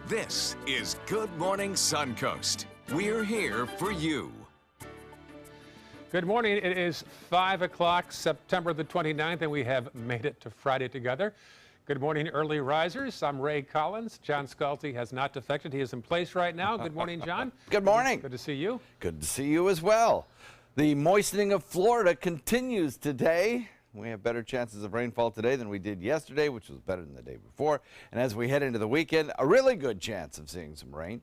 This is Good Morning Suncoast. We're here for you. Good morning. It is 5 o'clock, September the 29th, and we have made it to Friday together. Good morning, early risers. I'm Ray Collins. John Schulte has not defected. He is in place right now. Good morning, John. Good morning. Good to see you. Good to see you as well. The moistening of Florida continues today. We have better chances of rainfall today than we did yesterday, which was better than the day before. And as we head into the weekend, a really good chance of seeing some rain.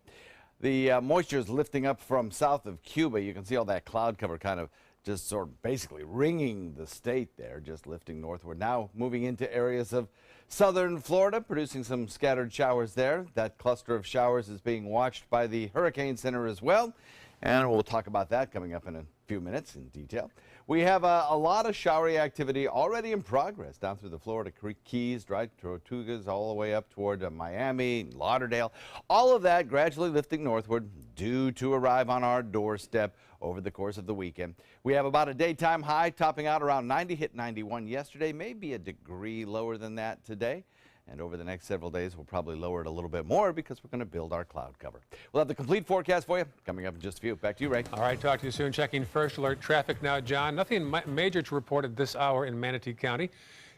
The moisture is lifting up from south of Cuba. You can see all that cloud cover kind of just sort of basically ringing the state there, just lifting northward. Now moving into areas of southern Florida, producing some scattered showers there. That cluster of showers is being watched by the Hurricane Center as well. And we'll talk about that coming up in a few minutes in detail. We have a lot of showery activity already in progress down through the Florida Keys, right, Tortugas, all the way up toward Miami, Lauderdale. All of that gradually lifting northward, due to arrive on our doorstep over the course of the weekend. We have about a daytime high topping out around 90, hit 91 yesterday, maybe a degree lower than that today. And over the next several days, we'll probably lower it a little bit more because we're going to build our cloud cover. We'll have the complete forecast for you coming up in just a few. Back to you, Ray. All right, talk to you soon. Checking first alert traffic now, John. Nothing major to report at this hour in Manatee County.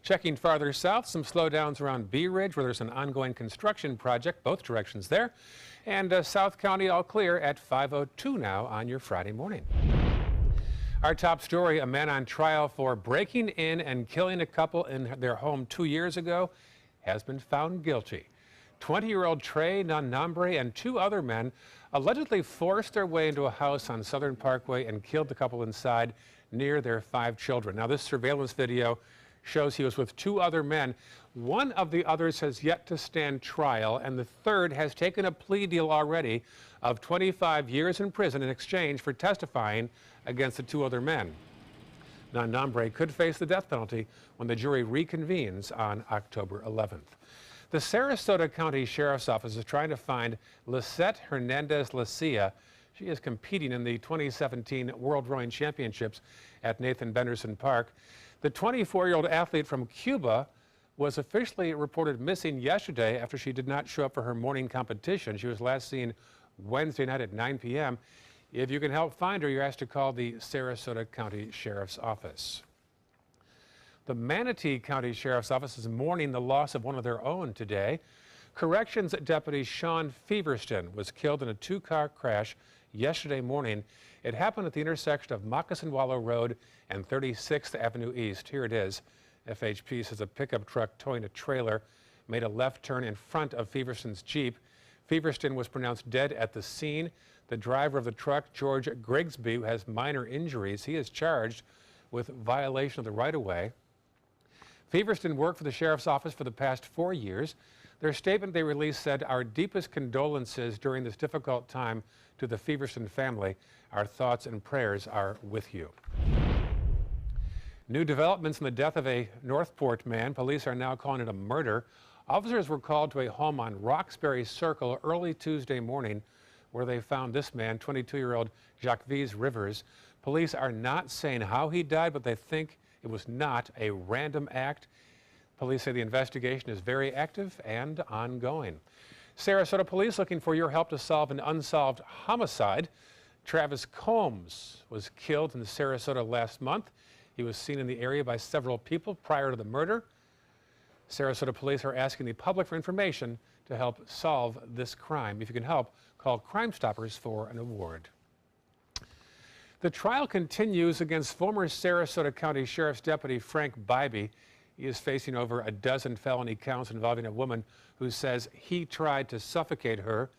Checking farther south, some slowdowns around Bee Ridge, where there's an ongoing construction project, both directions there. And South County all clear at 5:02 now on your Friday morning. Our top story, a man on trial for breaking in and killing a couple in their home 2 years ago has been found guilty. 20-year-old Trey Nanambre and two other men allegedly forced their way into a house on Southern Parkway and killed the couple inside near their 5 children. Now, this surveillance video shows he was with 2 other men. One of the others has yet to stand trial, and the third has taken a plea deal already of 25 years in prison in exchange for testifying against the 2 other men. Nanambre could face the death penalty when the jury reconvenes on October 11th. The Sarasota County Sheriff's Office is trying to find Lisette Hernandez-Lacia. She is competing in the 2017 World Rowing Championships at Nathan Benderson Park. The 24-year-old athlete from Cuba was officially reported missing yesterday after she did not show up for her morning competition. She was last seen Wednesday night at 9 p.m. If you can help find her, you're asked to call the Sarasota County Sheriff's Office. The Manatee County Sheriff's Office is mourning the loss of one of their own today. Corrections Deputy Sean Feverston was killed in a 2-car crash yesterday morning. It happened at the intersection of Moccasin Wallow Road and 36th Avenue East. Here it is. FHP says a pickup truck towing a trailer made a left turn in front of Feverston's Jeep. Feverston was pronounced dead at the scene. The driver of the truck, George Grigsby, has minor injuries. He is charged with violation of the right-of-way. Feverston worked for the Sheriff's Office for the past 4 years. Their statement they released said, "Our deepest condolences during this difficult time to the Feverston family. Our thoughts and prayers are with you." New developments in the death of a Northport man. Police are now calling it a murder. Officers were called to a home on Roxbury Circle early Tuesday morning, where they found this man, 22-year-old Jacques Rivers. Police are not saying how he died, but they think it was not a random act. Police say the investigation is very active and ongoing. Sarasota police looking for your help to solve an unsolved homicide. Travis Combs was killed in Sarasota last month. He was seen in the area by several people prior to the murder. Sarasota police are asking the public for information to help solve this crime. If you can help, call Crime Stoppers for an award. The trial continues against former Sarasota County Sheriff's Deputy Frank Bybee. He is facing over a dozen felony counts involving a woman who says he tried to suffocate her.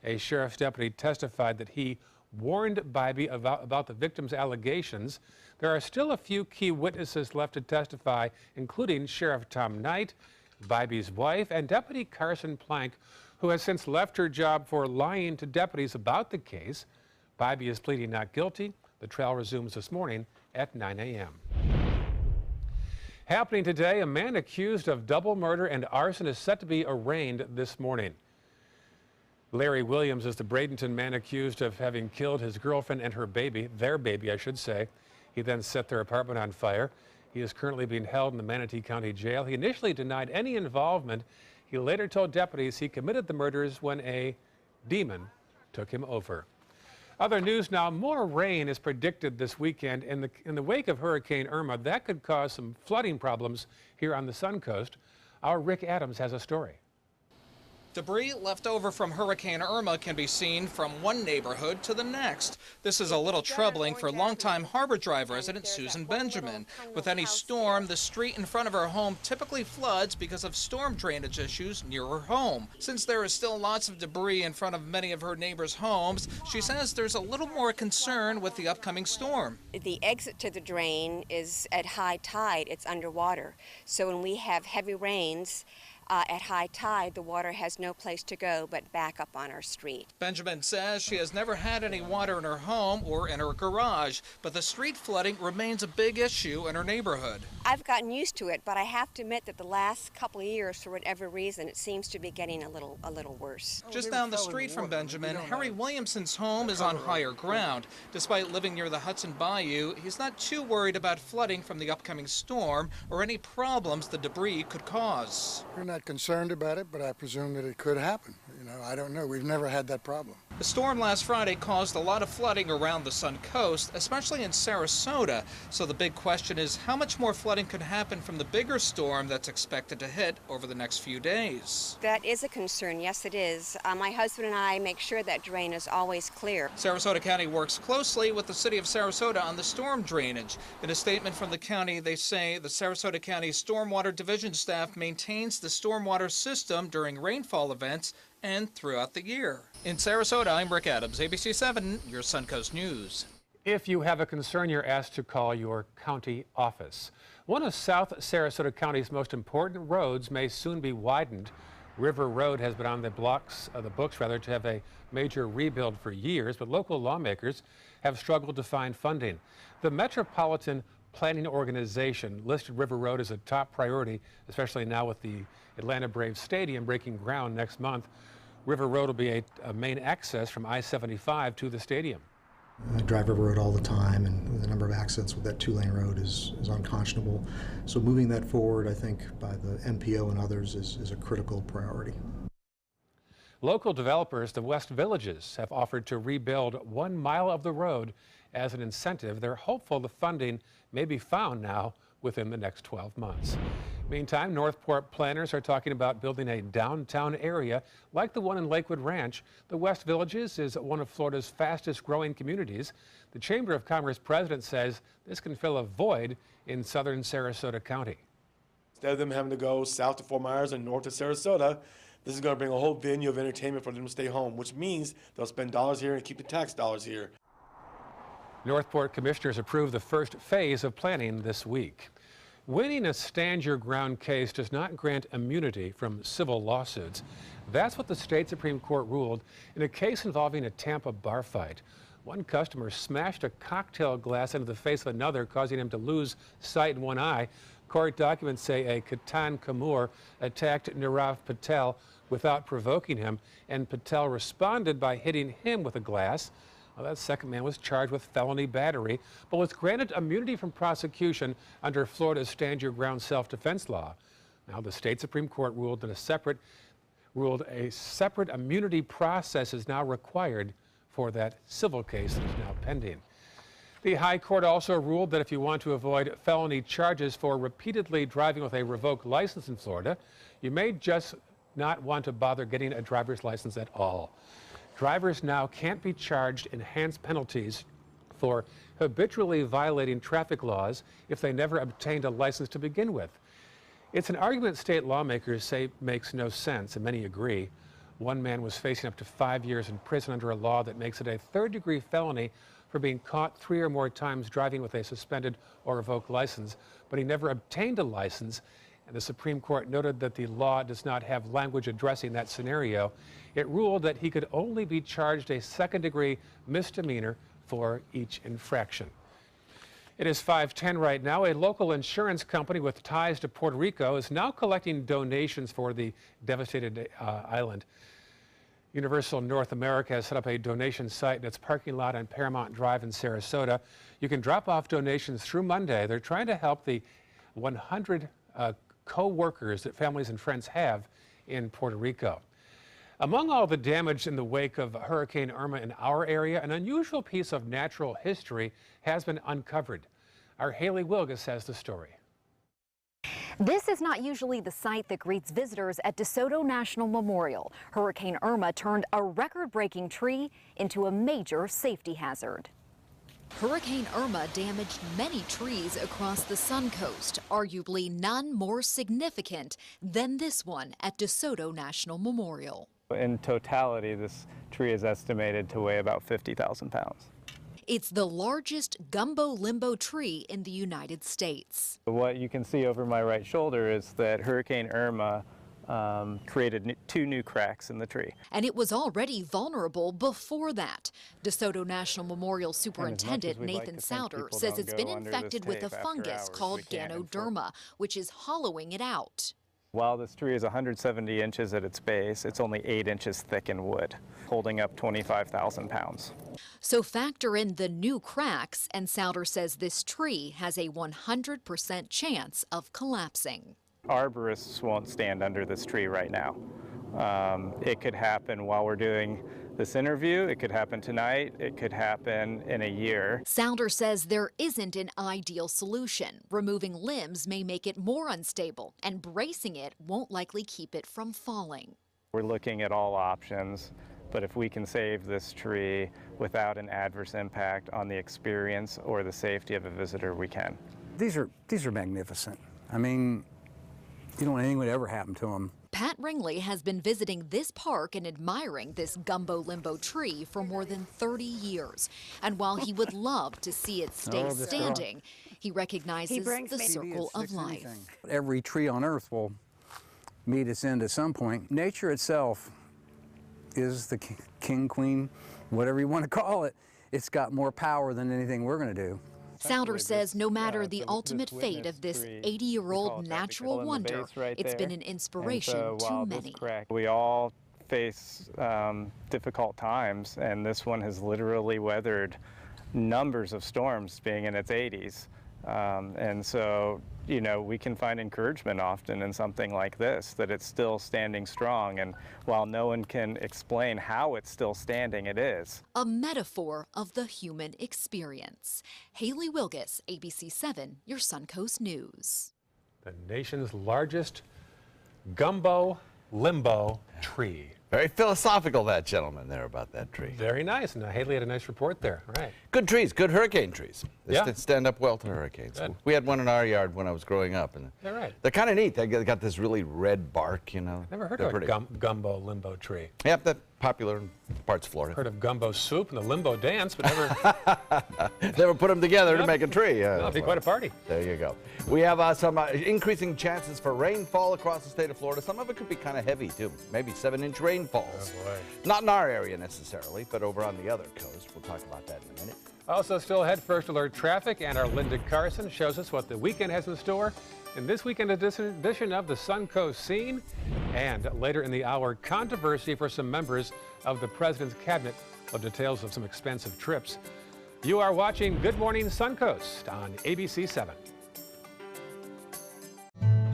A sheriff's deputy testified that he warned Bybee about the victim's allegations. There are still a few key witnesses left to testify, including Sheriff Tom Knight, Bybee's wife, and Deputy Carson Plank, who has since left her job for lying to deputies about the case. Bybee is pleading not guilty. The trial resumes this morning at 9 a.m. Happening today, a man accused of double murder and arson is set to be arraigned this morning. Larry Williams is the Bradenton man accused of having killed his girlfriend and her baby, their baby, I should say. He then set their apartment on fire. He is currently being held in the Manatee County Jail. He initially denied any involvement He later told deputies he committed the murders when a demon took him over. Other news now, more rain is predicted this weekend in the wake of Hurricane Irma. That could cause some flooding problems here on the Suncoast. Our Rick Adams has a story. Debris left over from Hurricane Irma can be seen from one neighborhood to the next. This is a little troubling for longtime Harbor Drive resident Susan Benjamin. With any storm, the street in front of her home typically floods because of storm drainage issues near her home. Since there is still lots of debris in front of many of her neighbors' homes, she says there's a little more concern with the upcoming storm. The exit to the drain is at high tide, it's underwater. So when we have heavy rains, at high tide, the water has no place to go but back up on our street. Benjamin says she has never had any water in her home or in her garage, but the street flooding remains a big issue in her neighborhood. I've gotten used to it, but I have to admit that the last couple of years, for whatever reason, it seems to be getting a little worse. Just down the street from Benjamin, Harry Williamson's home is on higher ground. Despite living near the Hudson Bayou, he's not too worried about flooding from the upcoming storm or any problems the debris could cause. We're not concerned about it, but I presume that it could happen. I don't know. We've never had that problem. The storm last Friday caused a lot of flooding around the Suncoast, especially in Sarasota. So the big question is how much more flooding could happen from the bigger storm that's expected to hit over the next few days. That is a concern, yes it is. My husband and I make sure that drain is always clear. Sarasota County works closely with the city of Sarasota on the storm drainage. In a statement from the county, they say the Sarasota County Stormwater Division staff maintains the stormwater system during rainfall events and throughout the year. In Sarasota, I'm Rick Adams, ABC 7, your Suncoast News. If you have a concern, you're asked to call your county office. One of South Sarasota County's most important roads may soon be widened. River Road has been on the books to have a major rebuild for years, but local lawmakers have struggled to find funding. The Metropolitan Planning Organization listed River Road as a top priority, especially now with the Atlanta Braves Stadium breaking ground next month. River Road will be a main access from I-75 to the stadium. I drive River Road all the time, and the number of accidents with that two-lane road is unconscionable. So moving that forward, I think, by the MPO and others is a critical priority. Local developers, the West Villages, have offered to rebuild 1 mile of the road as an incentive. They're hopeful the funding may be found now within the next 12 months. Meantime, Northport planners are talking about building a downtown area like the one in Lakewood Ranch. The West Villages is one of Florida's fastest growing communities. The Chamber of Commerce president says this can fill a void in southern Sarasota County. Instead of them having to go south to Fort Myers and north to Sarasota, this is going to bring a whole venue of entertainment for them to stay home, which means they'll spend dollars here and keep the tax dollars here. Northport commissioners approved the first phase of planning this week. Winning a stand-your-ground case does not grant immunity from civil lawsuits. That's what the state Supreme Court ruled in a case involving a Tampa bar fight. One customer smashed a cocktail glass into the face of another, causing him to lose sight in one eye. Court documents say a Ketan Kamoor attacked Nirav Patel without provoking him, and Patel responded by hitting him with a glass. Well, that second man was charged with felony battery, but was granted immunity from prosecution under Florida's stand-your-ground self-defense law. Now, the state Supreme Court ruled that a separate immunity process is now required for that civil case that is now pending. The High Court also ruled that if you want to avoid felony charges for repeatedly driving with a revoked license in Florida, you may just not want to bother getting a driver's license at all. Drivers now can't be charged enhanced penalties for habitually violating traffic laws if they never obtained a license to begin with. It's an argument state lawmakers say makes no sense, and many agree. One man was facing up to 5 years in prison under a law that makes it a third-degree felony for being caught 3 or more times driving with a suspended or revoked license, but he never obtained a license. And the Supreme Court noted that the law does not have language addressing that scenario. It ruled that he could only be charged a second-degree misdemeanor for each infraction. It is 5:10 right now. A local insurance company with ties to Puerto Rico is now collecting donations for the devastated island. Universal North America has set up a donation site in its parking lot on Paramount Drive in Sarasota. You can drop off donations through Monday. They're trying to help the 100 co-workers that families and friends have in Puerto Rico. Among all the damage in the wake of Hurricane Irma in our area, an unusual piece of natural history has been uncovered. Our Haley Wilgus has the story. This is not usually the sight that greets visitors at DeSoto National Memorial. Hurricane Irma turned a record-breaking tree into a major safety hazard. Hurricane Irma damaged many trees across the Suncoast, arguably none more significant than this one at DeSoto National Memorial. In totality, this tree is estimated to weigh about 50,000 pounds. It's the largest gumbo limbo tree in the United States. What you can see over my right shoulder is that Hurricane Irma created 2 new cracks in the tree. And it was already vulnerable before that. DeSoto National Memorial Superintendent Nathan Souter says it's been infected with a fungus called Ganoderma, which is hollowing it out. While this tree is 170 inches at its base, it's only 8 inches thick in wood, holding up 25,000 pounds. So factor in the new cracks, and Souter says this tree has a 100% chance of collapsing. Arborists won't stand under this tree right now. It could happen while we're doing this interview, it could happen tonight, it could happen in a year. Souter says there isn't an ideal solution. Removing limbs may make it more unstable, and bracing it won't likely keep it from falling. We're looking at all options, but if we can save this tree without an adverse impact on the experience or the safety of a visitor, we can. These are magnificent. I mean, you don't want anything would ever happen to them. Pat Ringley has been visiting this park and admiring this gumbo limbo tree for more than 30 years. And while he would love to see it stay standing, he recognizes the circle of life. Every tree on earth will meet its end at some point. Nature itself is the king, queen, whatever you want to call it. It's got more power than anything we're going to do. Souter says no matter the ultimate fate of this 80-year-old natural wonder, it's been an inspiration to many. We all face difficult times, and this one has literally weathered numbers of storms being in its 80s. And so, you know, we can find encouragement often in something like this, that it's still standing strong. And while no one can explain how it's still standing, it is. A metaphor of the human experience. Haley Wilgus, ABC 7, your Suncoast News. The nation's largest gumbo limbo tree. Very philosophical, that gentleman there, about that tree. Very nice. And Haley had a nice report there. All right. Good trees, good hurricane trees. They stand up well to hurricanes. Good. We had one in our yard when I was growing up. And All right. they're kind of neat. They got this really red bark, you know. Never heard of a gumbo limbo tree. Yep, that's popular in parts of Florida. Heard of gumbo soup and the limbo dance, but never... Never put them together to make a tree. That'll be quite a party. There you go. We have some increasing chances for rainfall across the state of Florida. Some of it could be kind of heavy, too. Maybe 7-inch rainfalls. Oh, boy. Not in our area necessarily, but over on the other coast. We'll talk about that in a minute. Also still ahead, first alert traffic, and our Linda Carson shows us what the weekend has in store in this weekend edition of the Suncoast Scene. And later in the hour, controversy for some members of the President's Cabinet of details of some expensive trips. You are watching Good Morning Suncoast on ABC 7.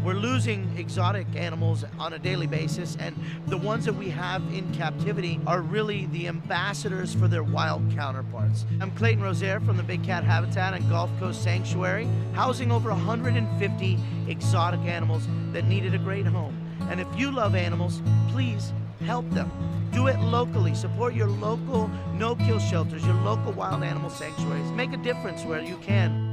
We're losing exotic animals on a daily basis, and the ones that we have in captivity are really the ambassadors for their wild counterparts. I'm Clayton Rozier from the Big Cat Habitat and Gulf Coast Sanctuary, housing over 150 exotic animals that needed a great home. And if you love animals, please help them. Do it locally. Support your local no-kill shelters, your local wild animal sanctuaries. Make a difference where you can.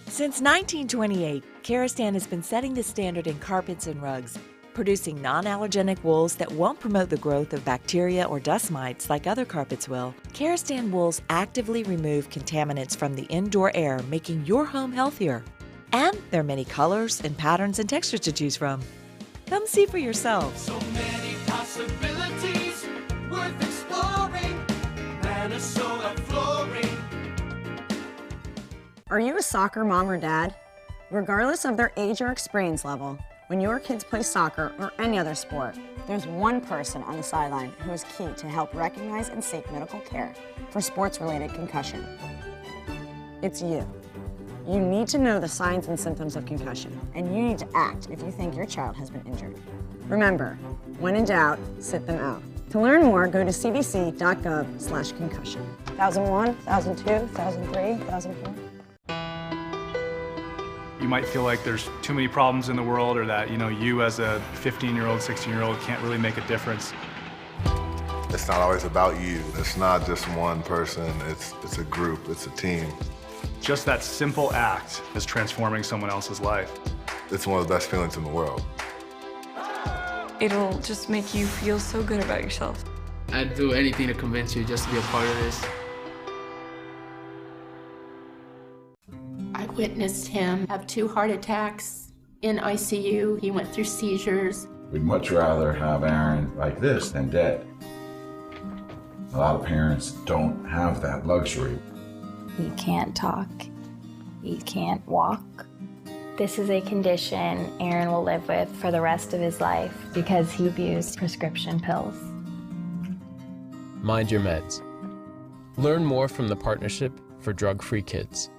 Since 1928, Karastan has been setting the standard in carpets and rugs, producing non-allergenic wools that won't promote the growth of bacteria or dust mites like other carpets will. Karastan wools actively remove contaminants from the indoor air, making your home healthier. And there are many colors and patterns and textures to choose from. Come see for yourself. So many possibilities worth exploring. Minnesota Flooring. Are you a soccer mom or dad? Regardless of their age or experience level, when your kids play soccer or any other sport, there's one person on the sideline who is key to help recognize and seek medical care for sports-related concussion. It's you. You need to know the signs and symptoms of concussion, and you need to act if you think your child has been injured. Remember, when in doubt, sit them out. To learn more, go to cdc.gov/concussion. 1001, 1002, 1003, 1004. You might feel like there's too many problems in the world, or that, you as a 15-year-old, 16-year-old can't really make a difference. It's not always about you. It's not just one person. It's a group. It's a team. Just that simple act is transforming someone else's life. It's one of the best feelings in the world. It'll just make you feel so good about yourself. I'd do anything to convince you just to be a part of this. I witnessed him have 2 heart attacks in ICU. He went through seizures. We'd much rather have Aaron like this than dead. A lot of parents don't have that luxury. He can't talk. He can't walk. This is a condition Aaron will live with for the rest of his life because he abused prescription pills. Mind your meds. Learn more from the Partnership for Drug-Free Kids.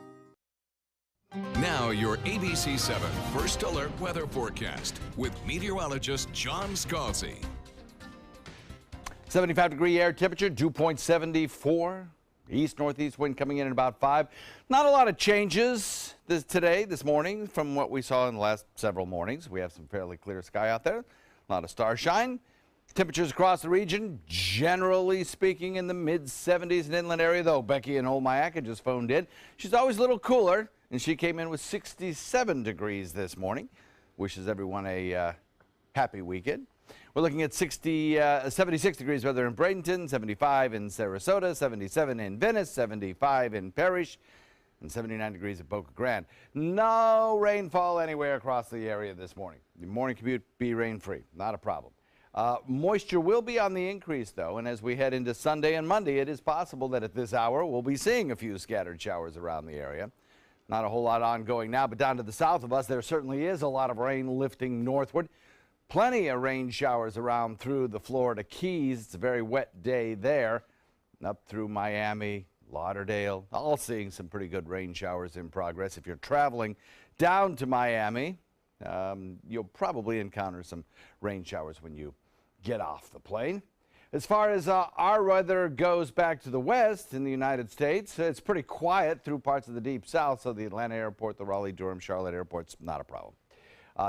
Now your ABC 7 First Alert Weather Forecast with meteorologist John Scalzi. 75-degree air temperature, dew point 74. East-northeast wind coming in at about 5. Not a lot of changes this morning from what we saw in the last several mornings. We have some fairly clear sky out there. A lot of starshine. Temperatures across the region, generally speaking, in the mid-70s in inland area, though Becky in Old Mayaca just phoned in. She's always a little cooler, and she came in with 67 degrees this morning. Wishes everyone a happy weekend. We're looking at 76 degrees weather in Bradenton, 75 in Sarasota, 77 in Venice, 75 in Parrish, and 79 degrees at Boca Grande. No rainfall anywhere across the area this morning. The morning commute be rain-free, not a problem. Moisture will be on the increase, though, and as we head into Sunday and Monday, it is possible that at this hour we'll be seeing a few scattered showers around the area. Not a whole lot ongoing now, but down to the south of us, there certainly is a lot of rain lifting northward. Plenty of rain showers around through the Florida Keys. It's a very wet day there. Up through Miami, Lauderdale, all seeing some pretty good rain showers in progress. If you're traveling down to Miami, you'll probably encounter some rain showers when you get off the plane. As far as our weather goes back to the west in the United States, it's pretty quiet through parts of the deep south, so the Atlanta airport, the Raleigh, Durham, Charlotte airport's not a problem.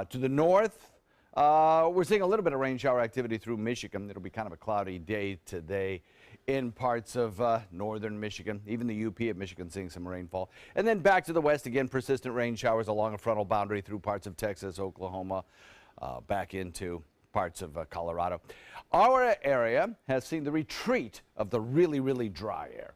To the north, we're seeing a little bit of rain shower activity through Michigan. It'll be kind of a cloudy day today in parts of northern Michigan. Even the UP of Michigan seeing some rainfall. And then back to the west again, persistent rain showers along a frontal boundary through parts of Texas, Oklahoma, back into parts of Colorado. Our area has seen the retreat of the really, really dry air.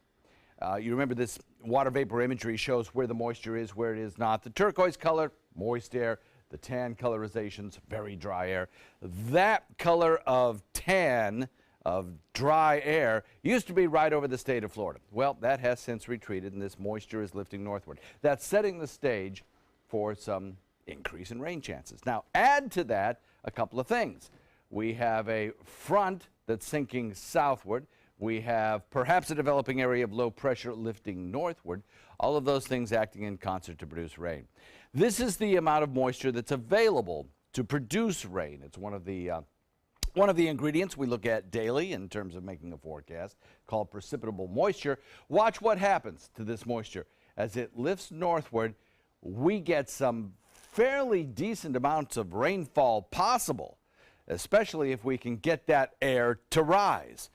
You remember this water vapor imagery shows where the moisture is, where it is not. The turquoise color, moist air. The tan colorizations, very dry air. That color of tan, of dry air, used to be right over the state of Florida. Well, that has since retreated, and this moisture is lifting northward. That's setting the stage for some increase in rain chances. Now, add to that a couple of things. We have a front that's sinking southward. We have perhaps a developing area of low pressure lifting northward. All of those things acting in concert to produce rain. This is the amount of moisture that's available to produce rain. It's one of the ingredients we look at daily in terms of making a forecast, called precipitable moisture. Watch what happens to this moisture. As it lifts northward, we get some fairly decent amounts of rainfall possible, especially if we can get that air to rise.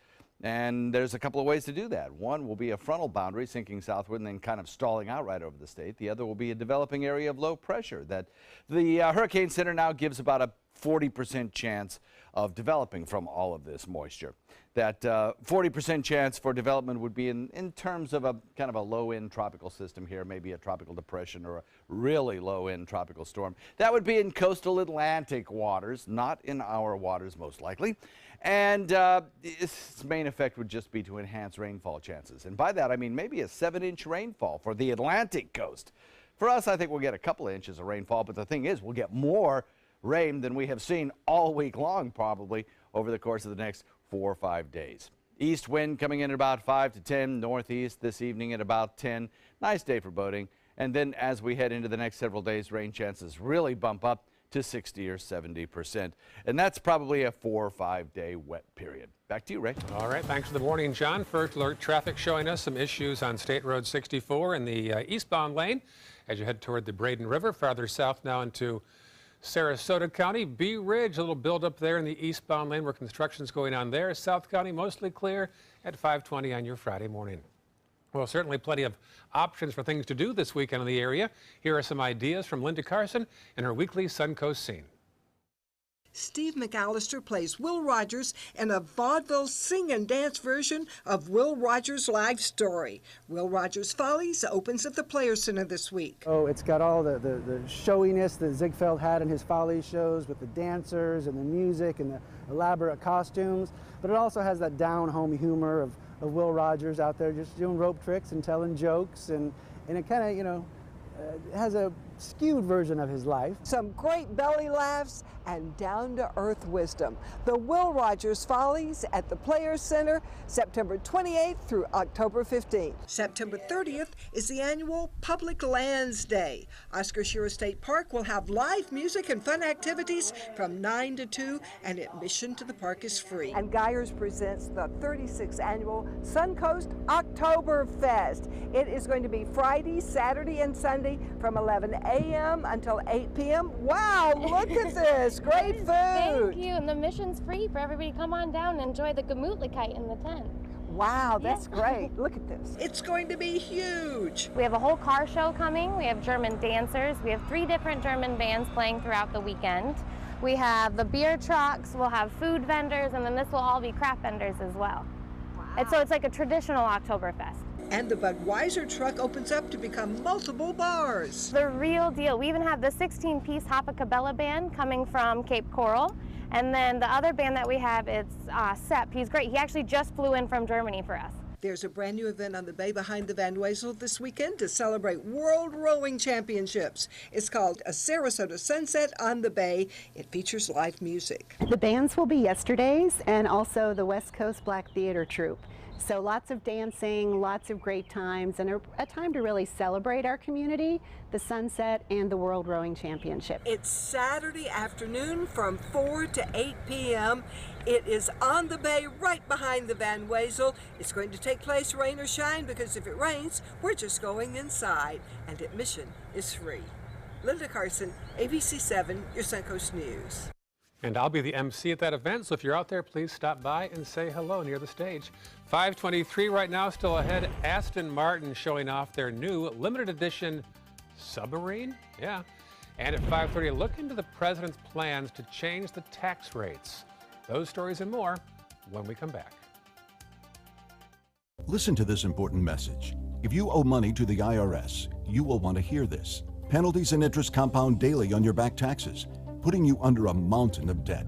And there's a couple of ways to do that. One will be a frontal boundary sinking southward and then kind of stalling out right over the state. The other will be a developing area of low pressure that the Hurricane Center now gives about a 40% chance of developing from all of this moisture. That 40% chance for development would be in terms of a kind of a low-end tropical system here, maybe a tropical depression or a really low-end tropical storm. That would be in coastal Atlantic waters, not in our waters most likely. And its main effect would just be to enhance rainfall chances. And by that, I mean maybe a 7-inch rainfall for the Atlantic coast. For us, I think we'll get a couple of inches of rainfall, but the thing is, we'll get more rain than we have seen all week long, probably, over the course of the next 4 or 5 days. East wind coming in at about 5 to 10, northeast this evening at about 10. Nice day for boating. And then as we head into the next several days, rain chances really bump up to 60 or 70%. And that's probably a 4 or 5 day wet period. Back to you, Ray. All right, thanks for the morning, John. First alert traffic showing us some issues on State Road 64 in the eastbound lane as you head toward the Braden River, farther south now into Sarasota County. Bee Ridge, a little buildup there in the eastbound lane where construction's going on there. South County mostly clear at 5:20 on your Friday morning. Well, certainly plenty of options for things to do this weekend in the area. Here are some ideas from Linda Carson and her weekly Suncoast scene. Steve McAllister plays Will Rogers in a vaudeville sing and dance version of Will Rogers' life story. Will Rogers Follies opens at the Players Center this week. Oh, it's got all the showiness that Ziegfeld had in his Follies shows with the dancers and the music and the elaborate costumes, but it also has that down-home humor of Will Rogers out there just doing rope tricks and telling jokes, and it kind of, you know, has a skewed version of his life. Some great belly laughs and down-to-earth wisdom. The Will Rogers Follies at the Players Center, September 28th through October 15th. September 30th is the annual Public Lands Day. Oscar Shearer State Park will have live music and fun activities from 9 to 2, and admission to the park is free. And Geyers presents the 36th annual Suncoast Oktoberfest. It is going to be Friday, Saturday, and Sunday from 11 a.m. until 8 p.m. Wow, look at this. Great food. Thank you. And the mission's free for everybody to come on down and enjoy the Gemütlichkeit in the tent. Wow, that's great. Look at this. It's going to be huge. We have a whole car show coming. We have German dancers. We have 3 different German bands playing throughout the weekend. We have the beer trucks. We'll have food vendors, and then this will all be craft vendors as well. Wow. And so it's like a traditional Oktoberfest. And the Budweiser truck opens up to become multiple bars. The real deal. We even have the 16-piece Hopacabella band coming from Cape Coral. And then the other band that we have is Sepp. He's great. He actually just flew in from Germany for us. There's a brand new event on the bay behind the Van Wezel this weekend to celebrate World Rowing Championships. It's called A Sarasota Sunset on the Bay. It features live music. The bands will be Yesterdays and also the West Coast Black Theater Troupe. So lots of dancing, lots of great times, and a time to really celebrate our community, the sunset, and the World Rowing Championship. It's Saturday afternoon from 4 to 8 p.m. It is on the bay right behind the Van Wezel. It's going to take place rain or shine, because if it rains, we're just going inside, and admission is free. Linda Carson, ABC 7, your Suncoast News. And I'll be the MC at that event, so if you're out there, please stop by and say hello near the stage. 5:23 right now, still ahead. Aston Martin showing off their new limited edition submarine. Yeah. And at 5:30, a look into the president's plans to change the tax rates. Those stories and more when we come back. Listen to this important message. If you owe money to the IRS, you will want to hear this. Penalties and interest compound daily on your back taxes, putting you under a mountain of debt.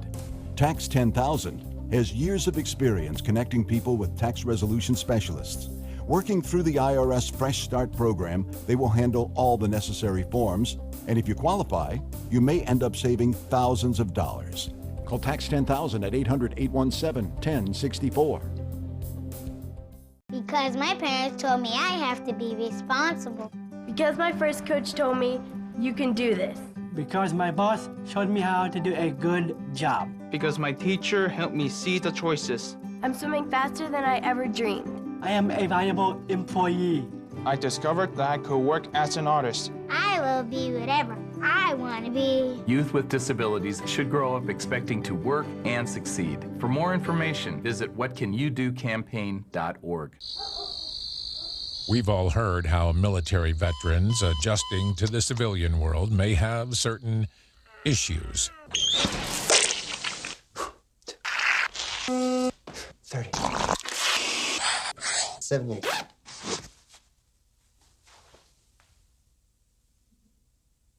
Tax 10,000 has years of experience connecting people with tax resolution specialists. Working through the IRS Fresh Start program, they will handle all the necessary forms, and if you qualify, you may end up saving thousands of dollars. Call Tax 10,000 at 800-817-1064. Because my parents told me I have to be responsible. Because my first coach told me, you can do this. Because my boss showed me how to do a good job. Because my teacher helped me see the choices. I'm swimming faster than I ever dreamed. I am a valuable employee. I discovered that I could work as an artist. I will be whatever I want to be. Youth with disabilities should grow up expecting to work and succeed. For more information, visit whatcanyoudocampaign.org. We've all heard how military veterans adjusting to the civilian world may have certain issues. 30. 78.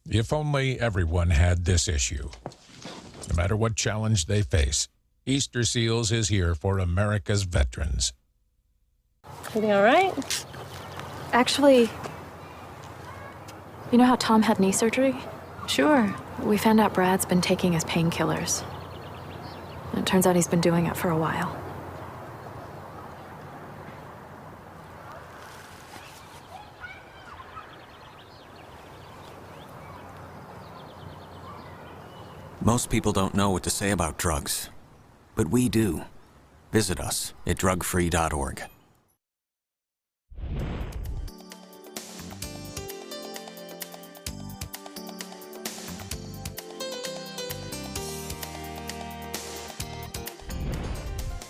If only everyone had this issue. No matter what challenge they face, Easter Seals is here for America's veterans. Everything all right? Actually, you know how Tom had knee surgery? Sure. We found out Brad's been taking his painkillers. And it turns out he's been doing it for a while. Most people don't know what to say about drugs, but we do. Visit us at drugfree.org.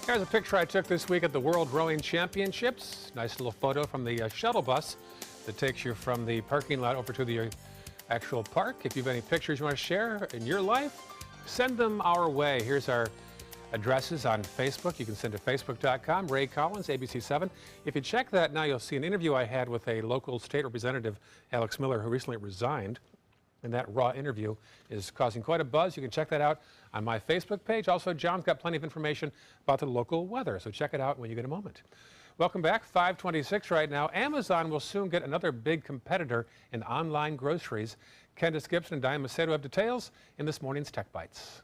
Here's a picture I took this week at the World Rowing Championships. Nice little photo from the shuttle bus that takes you from the parking lot over to the actual park. If you have any pictures you want to share in your life, send them our way. Here's our addresses on Facebook. You can send to facebook.com, Ray Collins, ABC7. If you check that now, you'll see an interview I had with a local state representative, Alex Miller, who recently resigned. And that raw interview is causing quite a buzz. You can check that out on my Facebook page. Also, John's got plenty of information about the local weather, so check it out when you get a moment. Welcome back. 5:26 right now. Amazon will soon get another big competitor in online groceries. Candace Gibson and Diane Macedo have details in this morning's Tech Bites.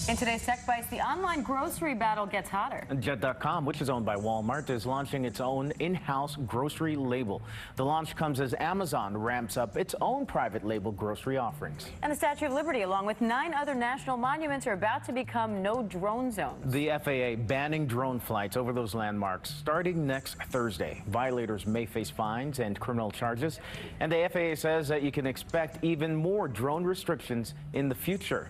In today's Tech Bites, the online grocery battle gets hotter. Jet.com, which is owned by Walmart, is launching its own in-house grocery label. The launch comes as Amazon ramps up its own private label grocery offerings. And the Statue of Liberty, along with 9 other national monuments, are about to become no-drone zones. The FAA banning drone flights over those landmarks starting next Thursday. Violators may face fines and criminal charges, and the FAA says that you can expect even more drone restrictions in the future.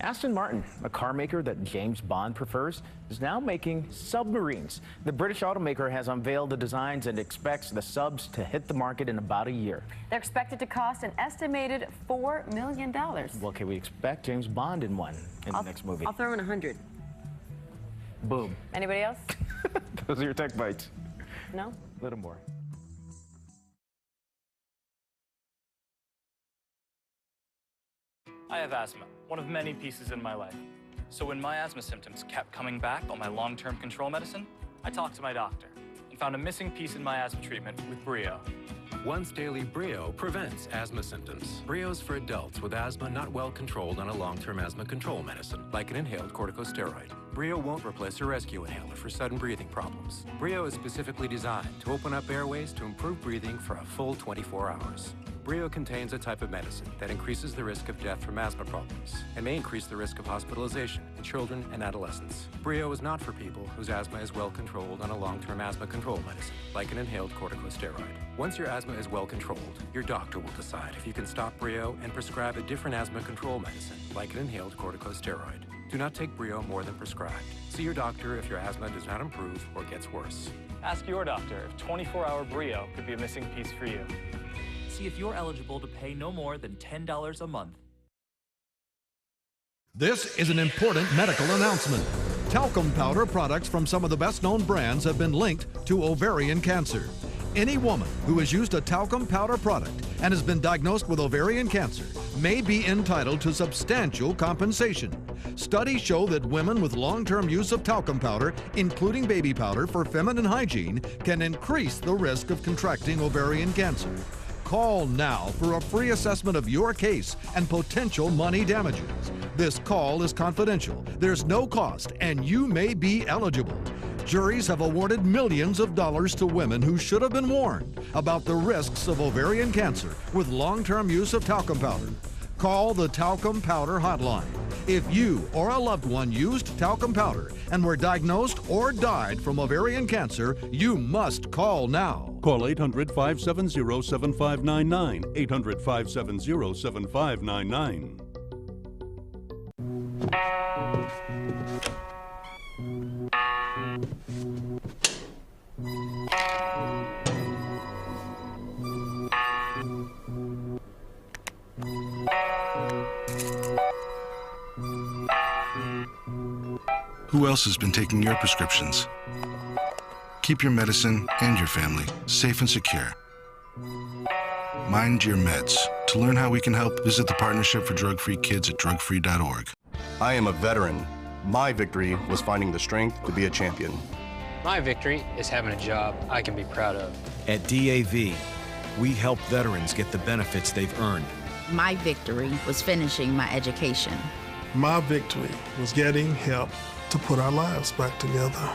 Aston Martin, a car maker that James Bond prefers, is now making submarines. The British automaker has unveiled the designs and expects the subs to hit the market in about a year. They're expected to cost an estimated $4 million. Well, can we expect James Bond in one in the next movie? I'll throw in 100. Boom. Anybody else? Those are your Tech Bites. No? A little more. I have asthma, one of many pieces in my life. So when my asthma symptoms kept coming back on my long-term control medicine, I talked to my doctor and found a missing piece in my asthma treatment with Brio. Once daily Brio prevents asthma symptoms. Brio's for adults with asthma not well controlled on a long-term asthma control medicine, like an inhaled corticosteroid. Brio won't replace a rescue inhaler for sudden breathing problems. Brio is specifically designed to open up airways to improve breathing for a full 24 hours. Brio contains a type of medicine that increases the risk of death from asthma problems and may increase the risk of hospitalization in children and adolescents. Brio is not for people whose asthma is well controlled on a long-term asthma control medicine, like an inhaled corticosteroid. Once your asthma is well controlled, your doctor will decide if you can stop Brio and prescribe a different asthma control medicine, like an inhaled corticosteroid. Do not take Brio more than prescribed. See your doctor if your asthma does not improve or gets worse. Ask your doctor if 24-hour Brio could be a missing piece for you. See if you're eligible to pay no more than $10 a month. This is an important medical announcement. Talcum powder products from some of the best-known brands have been linked to ovarian cancer. Any woman who has used a talcum powder product and has been diagnosed with ovarian cancer may be entitled to substantial compensation. Studies show that women with long-term use of talcum powder, including baby powder for feminine hygiene, can increase the risk of contracting ovarian cancer. Call now for a free assessment of your case and potential money damages. This call is confidential, there's no cost, and you may be eligible. Juries have awarded millions of dollars to women who should have been warned about the risks of ovarian cancer with long-term use of talcum powder. Call the Talcum Powder Hotline. If you or a loved one used talcum powder and were diagnosed or died from ovarian cancer, you must call now. Call 800-570-7599, 800-570-7599. Who else has been taking your prescriptions? Keep your medicine and your family safe and secure. Mind your meds. To learn how we can help, visit the Partnership for Drug-Free Kids at drugfree.org. I am a veteran. My victory was finding the strength to be a champion. My victory is having a job I can be proud of. At DAV, we help veterans get the benefits they've earned. My victory was finishing my education. My victory was getting help to put our lives back together.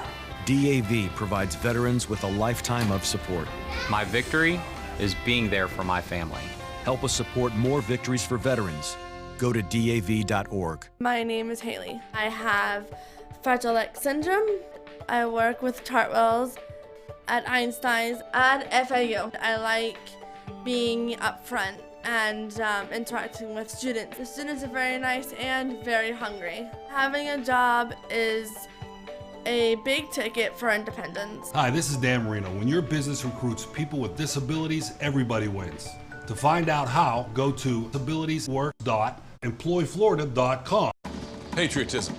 DAV provides veterans with a lifetime of support. My victory is being there for my family. Help us support more victories for veterans. Go to DAV.org. My name is Haley. I have Fragile X syndrome. I work with Chartwells at Einstein's at FAU. I like being up front and interacting with students. The students are very nice and very hungry. Having a job is a big ticket for independence. Hi, this is Dan Marino. When your business recruits people with disabilities, everybody wins. To find out how, go to disabilitieswork.employflorida.com. Patriotism.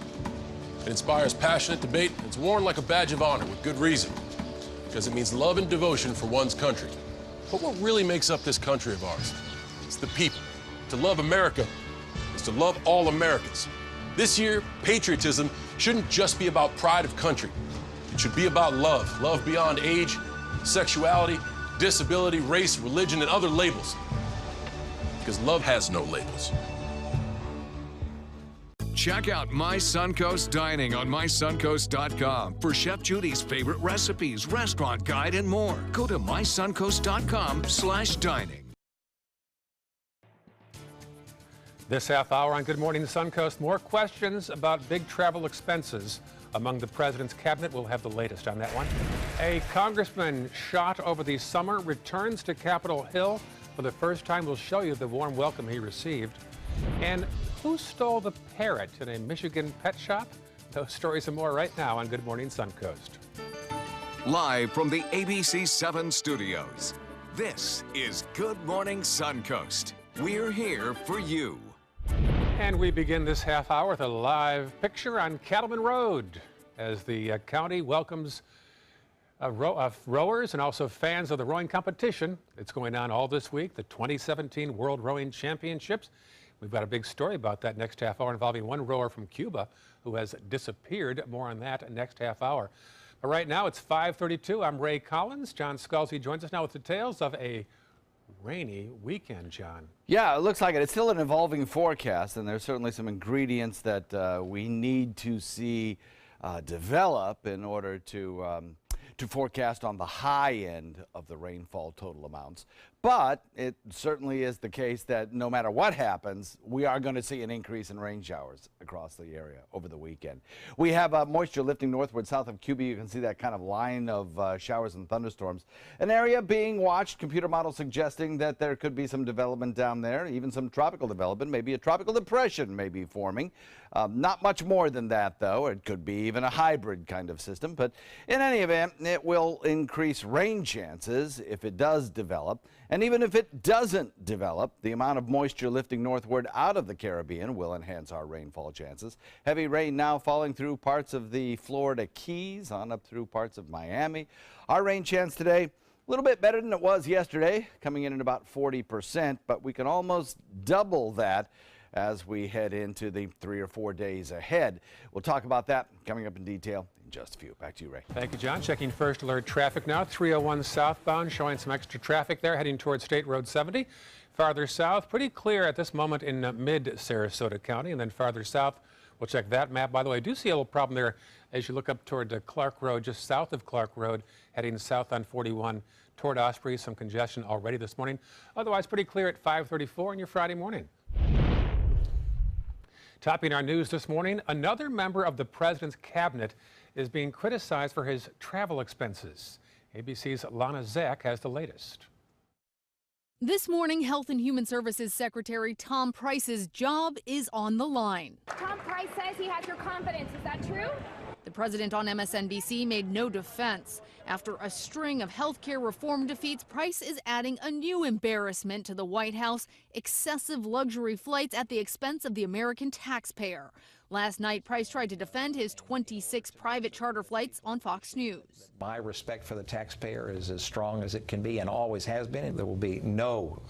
It inspires passionate debate. It's worn like a badge of honor with good reason, because it means love and devotion for one's country. But what really makes up this country of ours? It's the people. To love America is to love all Americans. This year, patriotism shouldn't just be about pride of country. It should be about love. Love beyond age, sexuality, disability, race, religion, and other labels. Because love has no labels. Check out My Suncoast Dining on mysuncoast.com for Chef Judy's favorite recipes, restaurant guide, and more. Go to mysuncoast.com/dining. This half hour on Good Morning Suncoast, more questions about big travel expenses among the president's cabinet. We'll have the latest on that one. A congressman shot over the summer returns to Capitol Hill for the first time. We'll show you the warm welcome he received. And who stole the parrot in a Michigan pet shop? Those stories and more right now on Good Morning Suncoast. Live from the ABC 7 studios, this is Good Morning Suncoast. We're here for you. And we begin this half hour with a live picture on Cattleman Road as the county welcomes rowers and also fans of the rowing competition. It's going on all this week, the 2017 World Rowing Championships. We've got a big story about that next half hour involving one rower from Cuba who has disappeared. More on that next half hour. But right now it's 5:32. I'm Ray Collins. John Scalzi joins us now with details of a rainy weekend, John. Yeah, it looks like it. It's still an evolving forecast, and there's certainly some ingredients that we need to see develop in order to forecast on the high end of the rainfall total amounts. But it certainly is the case that no matter what happens, we are going to see an increase in rain showers across the area over the weekend. We have moisture lifting northward south of Cuba. You can see that kind of line of showers and thunderstorms. An area being watched, computer models suggesting that there could be some development down there, even some tropical development. Maybe a tropical depression may be forming. Not much more than that, though. It could be even a hybrid kind of system. But in any event, it will increase rain chances if it does develop. And even if it doesn't develop, the amount of moisture lifting northward out of the Caribbean will enhance our rainfall chances. Heavy rain now falling through parts of the Florida Keys on up through parts of Miami. Our rain chance today, a little bit better than it was yesterday, coming in at about 40%, but we can almost double that as we head into the 3 or 4 days ahead. We'll talk about that coming up in detail in just a few. Back to you, Ray. Thank you, John. Checking first alert traffic now. 301 southbound showing some extra traffic there heading towards State Road 70. Farther south, pretty clear at this moment in mid-Sarasota County. And then farther south, we'll check that map. By the way, I do see a little problem there as you look up toward Clark Road, just south of Clark Road, heading south on 41 toward Osprey. Some congestion already this morning. Otherwise, pretty clear at 5:34 on your Friday morning. Topping our news this morning, another member of the president's cabinet is being criticized for his travel expenses. ABC's Lana Zak has the latest. This morning, Health and Human Services Secretary Tom Price's job is on the line. Tom Price says he has your confidence. Is that true? The president on MSNBC made no defense. After a string of health care reform defeats, Price is adding a new embarrassment to the White House: excessive luxury flights at the expense of the American taxpayer. Last night, Price tried to defend his 26 private charter flights on Fox News. My respect for the taxpayer is as strong as it can be and always has been. There will be no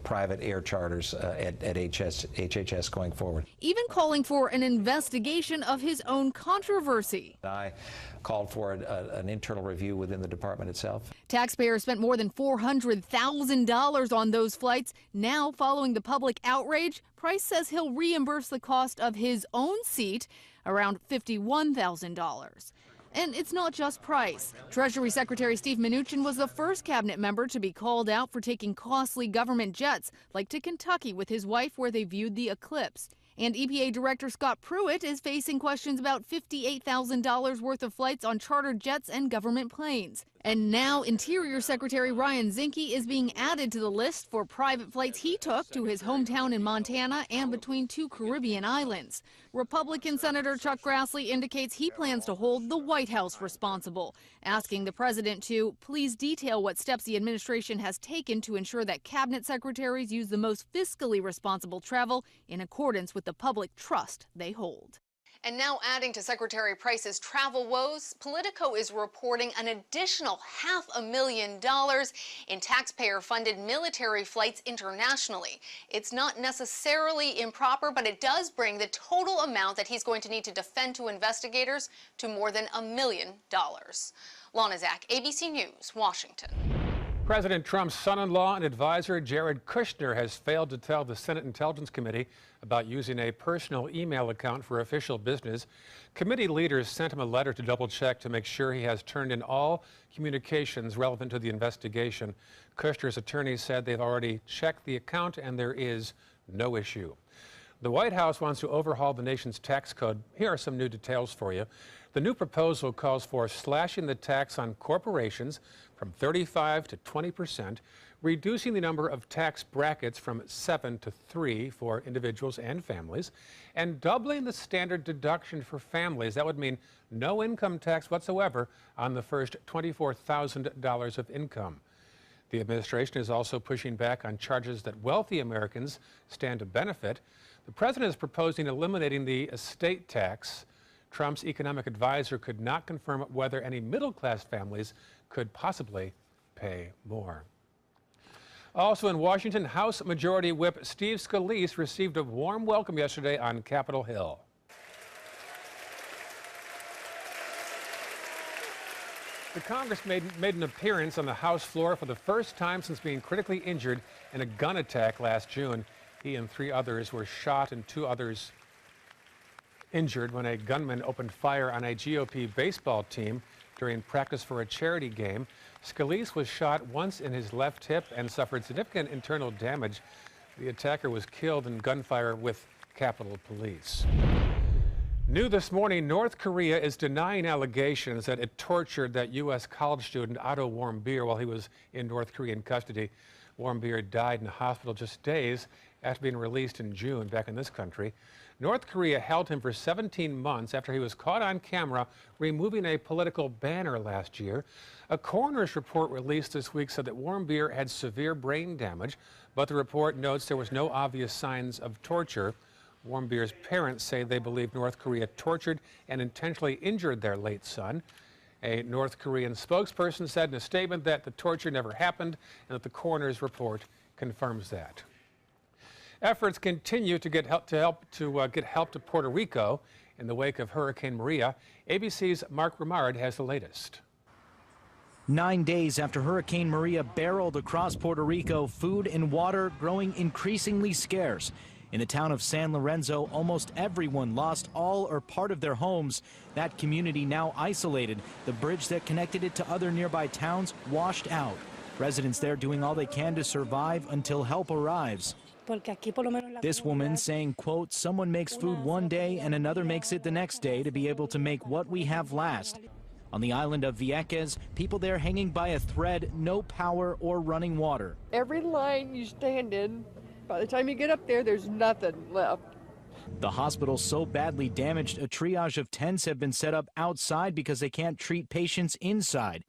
private air charters at HHS going forward. Even calling for an investigation of his own controversy. I called for an internal review within the department itself. Taxpayers spent more than $400,000 on those flights. Now, following the public outrage, Price says he'll reimburse the cost of his own seat, around $51,000. And it's not just price. Treasury Secretary Steve Mnuchin was the first cabinet member to be called out for taking costly government jets, like to Kentucky with his wife where they viewed the eclipse. And EPA Director Scott Pruitt is facing questions about $58,000 worth of flights on chartered jets and government planes. And now Interior Secretary Ryan Zinke is being added to the list for private flights he took to his hometown in Montana and between two Caribbean islands. Republican Senator Chuck Grassley indicates he plans to hold the White House responsible, asking the president to please detail what steps the administration has taken to ensure that cabinet secretaries use the most fiscally responsible travel in accordance with the public trust they hold. And now adding to Secretary Price's travel woes, Politico is reporting an additional $500,000 in taxpayer-funded military flights internationally. It's not necessarily improper, but it does bring the total amount that he's going to need to defend to investigators to more than $1 million. Lana Zach, ABC News, Washington. President Trump's son-in-law and advisor Jared Kushner has failed to tell the Senate Intelligence Committee about using a personal email account for official business. Committee leaders sent him a letter to double-check to make sure he has turned in all communications relevant to the investigation. Kushner's attorney said they've already checked the account and there is no issue. The White House wants to overhaul the nation's tax code. Here are some new details for you. The new proposal calls for slashing the tax on corporations from 35 to 20%, reducing the number of tax brackets from 7 to 3 for individuals and families, and doubling the standard deduction for families. That would mean no income tax whatsoever on the first $24,000 of income. The administration is also pushing back on charges that wealthy Americans stand to benefit. The president is proposing eliminating the estate tax. Trump's economic advisor could not confirm whether any middle-class families could possibly pay more. Also in Washington, House Majority Whip Steve Scalise received a warm welcome yesterday on Capitol Hill. The Congress made an appearance on the House floor for the first time since being critically injured in a gun attack last June. He and 3 others were shot and 2 others injured when a gunman opened fire on a GOP baseball team during practice for a charity game. Scalise was shot once in his left hip and suffered significant internal damage. The attacker was killed in gunfire with Capitol Police. New this morning, North Korea is denying allegations that it tortured that U.S. college student Otto Warmbier while he was in North Korean custody. Warmbier died in a hospital just days after being released in June back in this country. North Korea held him for 17 months after he was caught on camera removing a political banner last year. A coroner's report released this week said that Warmbier had severe brain damage, but the report notes there was no obvious signs of torture. Warmbier's parents say they believe North Korea tortured and intentionally injured their late son. A North Korean spokesperson said in a statement that the torture never happened and that the coroner's report confirms that. Efforts continue to get help to Puerto Rico in the wake of Hurricane Maria. ABC's Mark Remard has the latest. 9 days after Hurricane Maria barreled across Puerto Rico, food and water growing increasingly scarce. In the town of San Lorenzo, almost everyone lost all or part of their homes. That community now isolated. The bridge that connected it to other nearby towns washed out. Residents there doing all they can to survive until help arrives. This woman saying, quote, someone makes food one day and another makes it the next day to be able to make what we have last. On the island of Vieques, people there hanging by a thread, no power or running water. Every line you stand in, by the time you get up there, there's nothing left. The hospital so badly damaged, a triage of tents have been set up outside because they can't treat patients inside.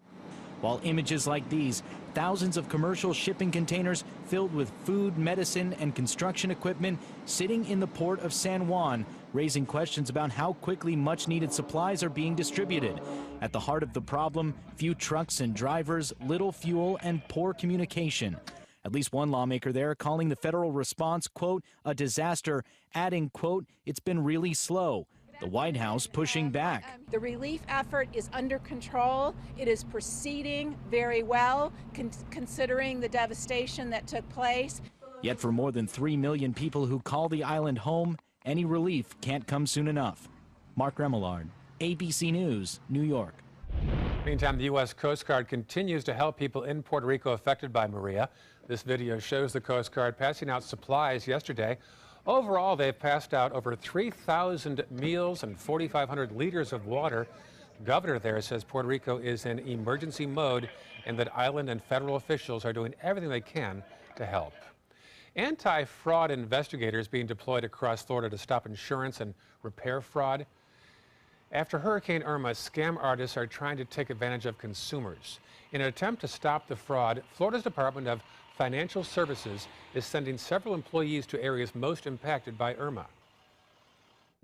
While images like these, thousands of commercial shipping containers filled with food, medicine, and construction equipment sitting in the port of San Juan, raising questions about how quickly much-needed supplies are being distributed. At the heart of the problem, few trucks and drivers, little fuel, and poor communication. At least one lawmaker there calling the federal response, quote, a disaster, adding, quote, it's been really slow. The White House pushing back. The relief effort is under control. It is proceeding very well, considering the devastation that took place. Yet for more than 3 million people who call the island home, any relief can't come soon enough. Mark Remillard, ABC News, New York. Meantime, the U.S. Coast Guard continues to help people in Puerto Rico affected by Maria. This video shows the Coast Guard passing out supplies yesterday. Overall, they've passed out over 3,000 meals and 4,500 liters of water. The governor there says Puerto Rico is in emergency mode and that island and federal officials are doing everything they can to help. Anti-fraud investigators being deployed across Florida to stop insurance and repair fraud. After Hurricane Irma, scam artists are trying to take advantage of consumers. In an attempt to stop the fraud, Florida's Department of Financial Services is sending several employees to areas most impacted by Irma.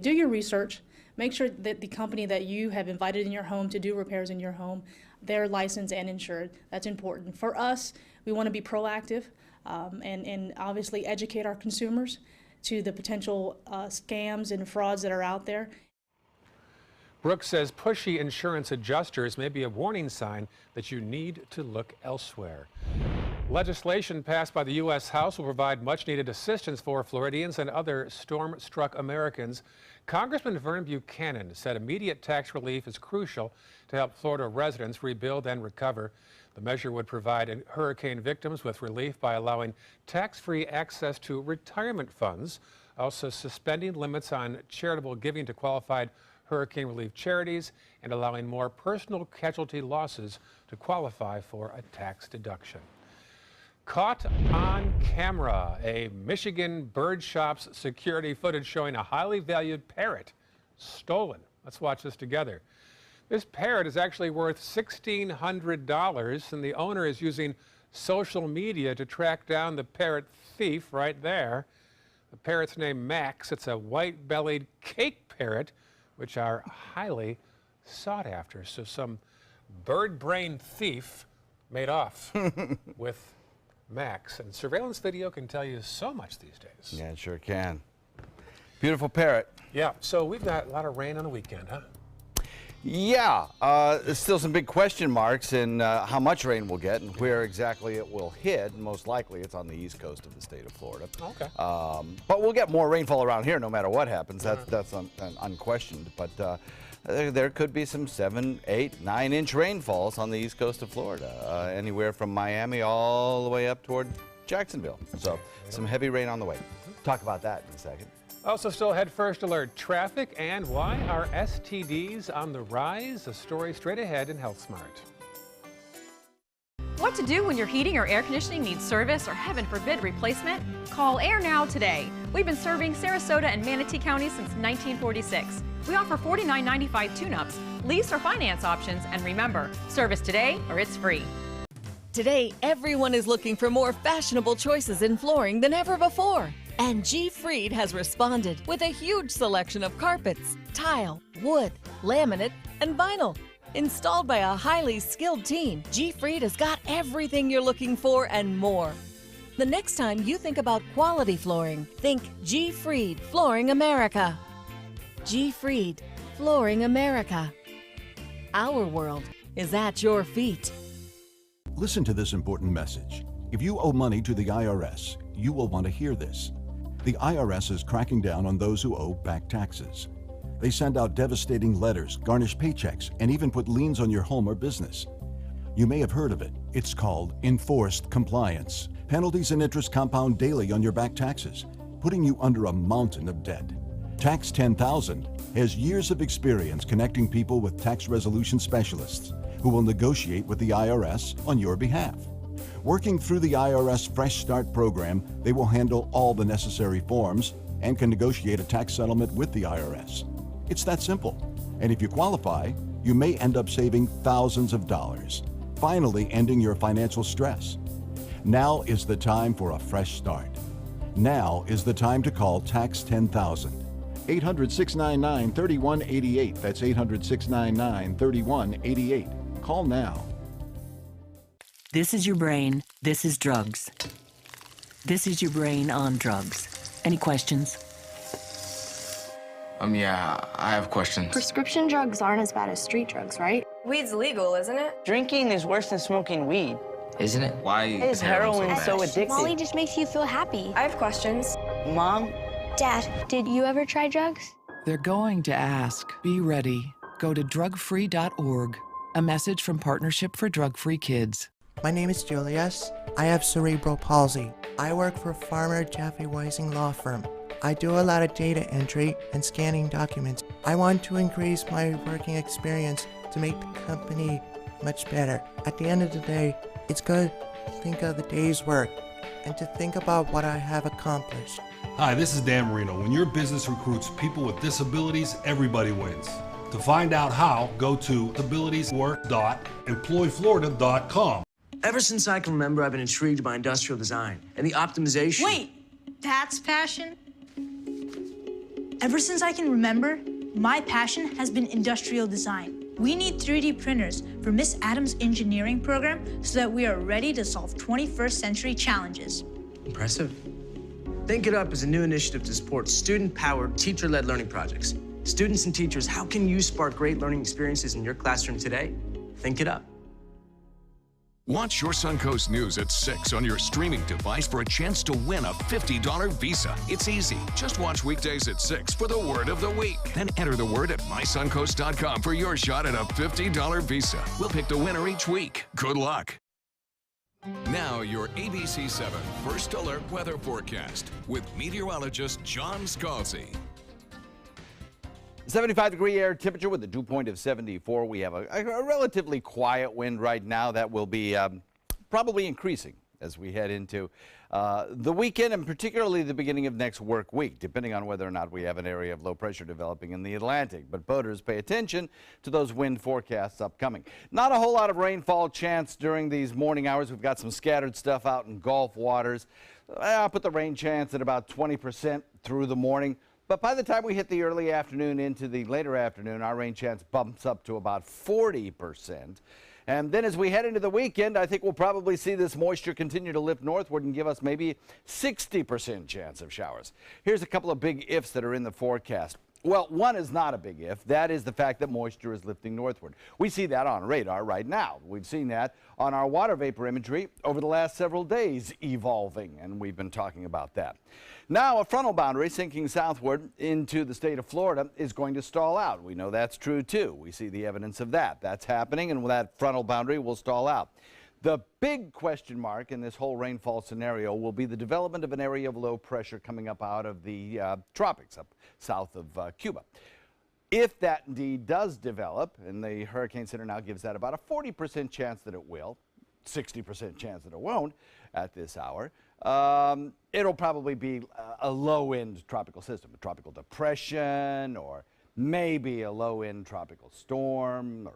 Do your research. Make sure that the company that you have invited in your home to do repairs in your home, they're licensed and insured. That's important. For us, we want to be proactive and obviously educate our consumers to the potential scams and frauds that are out there. Brooks says pushy insurance adjusters may be a warning sign that you need to look elsewhere. Legislation passed by the U.S. House will provide much-needed assistance for Floridians and other storm-struck Americans. Congressman Vern Buchanan said immediate tax relief is crucial to help Florida residents rebuild and recover. The measure would provide hurricane victims with relief by allowing tax-free access to retirement funds, also suspending limits on charitable giving to qualified hurricane relief charities, and allowing more personal casualty losses to qualify for a tax deduction. Caught on camera, a Michigan bird shop's security footage showing a highly valued parrot stolen. Let's watch this together. This parrot is actually worth $1,600, and the owner is using social media to track down the parrot thief right there. The parrot's named Max. It's a white-bellied cake parrot, which are highly sought after. So some bird brain thief made off with Max. And surveillance video can tell you so much these days. Yeah, it sure can. Beautiful parrot. Yeah, so we've got a lot of rain on the weekend, huh? Yeah, there's still some big question marks in how much rain we'll get and where exactly it will hit. Most likely it's on the east coast of the state of Florida. Okay. But we'll get more rainfall around here no matter what happens. That's unquestioned. But there could be some 7, 8, 9-inch rainfalls on the east coast of Florida, anywhere from Miami all the way up toward Jacksonville. So some heavy rain on the way. Talk about that in a second. Also still head first alert traffic and why are STDs on the rise? A story straight ahead in Health Smart. What to do when your heating or air conditioning needs service or heaven forbid replacement? Call Air Now today. We've been serving Sarasota and Manatee counties since 1946. We offer $49.95 tune-ups, lease or finance options, and remember, service today or it's free. Today, everyone is looking for more fashionable choices in flooring than ever before. And G. Fried has responded with a huge selection of carpets, tile, wood, laminate, and vinyl. Installed by a highly skilled team, G. Fried has got everything you're looking for and more. The next time you think about quality flooring, think G. Fried Flooring America. G. Fried Flooring America. Our world is at your feet. Listen to this important message. If you owe money to the IRS, you will want to hear this. The IRS is cracking down on those who owe back taxes. They send out devastating letters, garnish paychecks, and even put liens on your home or business. You may have heard of it. It's called enforced compliance. Penalties and interest compound daily on your back taxes, putting you under a mountain of debt. Tax 10,000 has years of experience connecting people with tax resolution specialists who will negotiate with the IRS on your behalf. Working through the IRS Fresh Start program, they will handle all the necessary forms and can negotiate a tax settlement with the IRS. It's that simple. And if you qualify, you may end up saving thousands of dollars, finally ending your financial stress. Now is the time for a fresh start. Now is the time to call Tax 10,000. 800-699-3188. That's 800-699-3188. Call now. This is your brain. This is drugs. This is your brain on drugs. Any questions? Yeah, I have questions. Prescription drugs aren't as bad as street drugs, right? Weed's legal, isn't it? Drinking is worse than smoking weed. Isn't it? Why is heroin so addictive? Molly just makes you feel happy. I have questions. Mom? Dad, did you ever try drugs? They're going to ask. Be ready. go to drugfree.org. A message from Partnership for Drug-Free Kids. My name is Julius. I have cerebral palsy. I work for Farmer Jeffrey Weising Law Firm. I do a lot of data entry and scanning documents. I want to increase my working experience to make the company much better. At the end of the day, it's good to think of the day's work and to think about what I have accomplished. Hi, this is Dan Marino. When your business recruits people with disabilities, everybody wins. To find out how, go to disabilitieswork.employflorida.com. Ever since I can remember, I've been intrigued by industrial design and the optimization. Wait, that's passion? Ever since I can remember, my passion has been industrial design. We need 3D printers for Miss Adams' engineering program so that we are ready to solve 21st century challenges. Impressive. Think It Up is a new initiative to support student-powered, teacher-led learning projects. Students and teachers, how can you spark great learning experiences in your classroom today? Think It Up. Watch your Suncoast News at 6 on your streaming device for a chance to win a $50 Visa. It's easy. Just watch weekdays at 6 for the word of the week. Then enter the word at mysuncoast.com for your shot at a $50 Visa. We'll pick the winner each week. Good luck. Now your ABC 7 First Alert Weather Forecast with meteorologist John Scalzi. 75-degree air temperature with a dew point of 74. We have a relatively quiet wind right now that will be probably increasing as we head into the weekend and particularly the beginning of next work week, depending on whether or not we have an area of low pressure developing in the Atlantic. But boaters, pay attention to those wind forecasts upcoming. Not a whole lot of rainfall chance during these morning hours. We've got some scattered stuff out in Gulf waters. I'll put the rain chance at about 20% through the morning. But by the time we hit the early afternoon into the later afternoon, our rain chance bumps up to about 40%. And then as we head into the weekend, I think we'll probably see this moisture continue to lift northward and give us maybe 60% chance of showers. Here's a couple of big ifs that are in the forecast. Well, one is not a big if. That is the fact that moisture is lifting northward. We see that on radar right now. We've seen that on our water vapor imagery over the last several days evolving, and we've been talking about that. Now, a frontal boundary sinking southward into the state of Florida is going to stall out. We know that's true, too. We see the evidence of that. That's happening, and that frontal boundary will stall out. The big question mark in this whole rainfall scenario will be the development of an area of low pressure coming up out of the tropics up south of Cuba. If that indeed does develop, and the Hurricane Center now gives that about a 40% chance that it will, 60% chance that it won't at this hour, it'll probably be a low-end tropical system, a tropical depression, or maybe a low-end tropical storm, or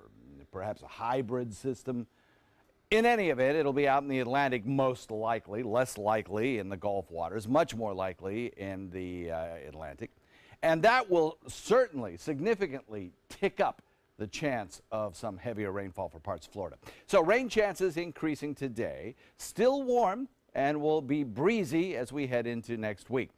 perhaps a hybrid system. In any event, it'll be out in the Atlantic most likely, less likely in the Gulf waters, much more likely in the Atlantic. And that will certainly significantly tick up the chance of some heavier rainfall for parts of Florida. So rain chances increasing today, still warm, and will be breezy as we head into next week.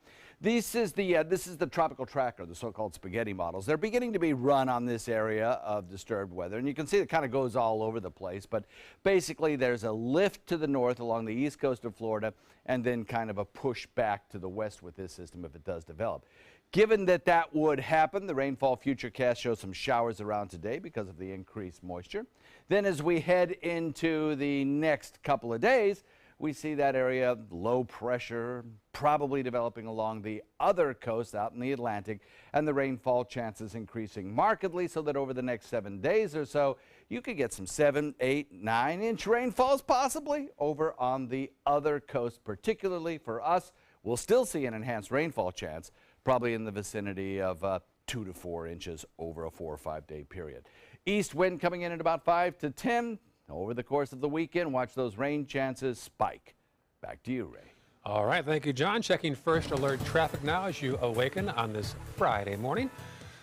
This is the tropical tracker, the so-called spaghetti models. They're beginning to be run on this area of disturbed weather, and you can see it kind of goes all over the place, but basically there's a lift to the north along the east coast of Florida and then kind of a push back to the west with this system if it does develop. Given that that would happen, the rainfall futurecast shows some showers around today because of the increased moisture. Then as we head into the next couple of days, we see that area low pressure probably developing along the other coast out in the Atlantic, and the rainfall chances increasing markedly so that over the next 7 days or so, you could get some 7, 8, 9-inch rainfalls possibly over on the other coast. Particularly for us, we'll still see an enhanced rainfall chance, probably in the vicinity of 2 to 4 inches over a 4 or 5 day period. East wind coming in at about 5 to 10. Over the course of the weekend, watch those rain chances spike. Back to you, Ray. All right, thank you, John. Checking first alert traffic now as you awaken on this Friday morning.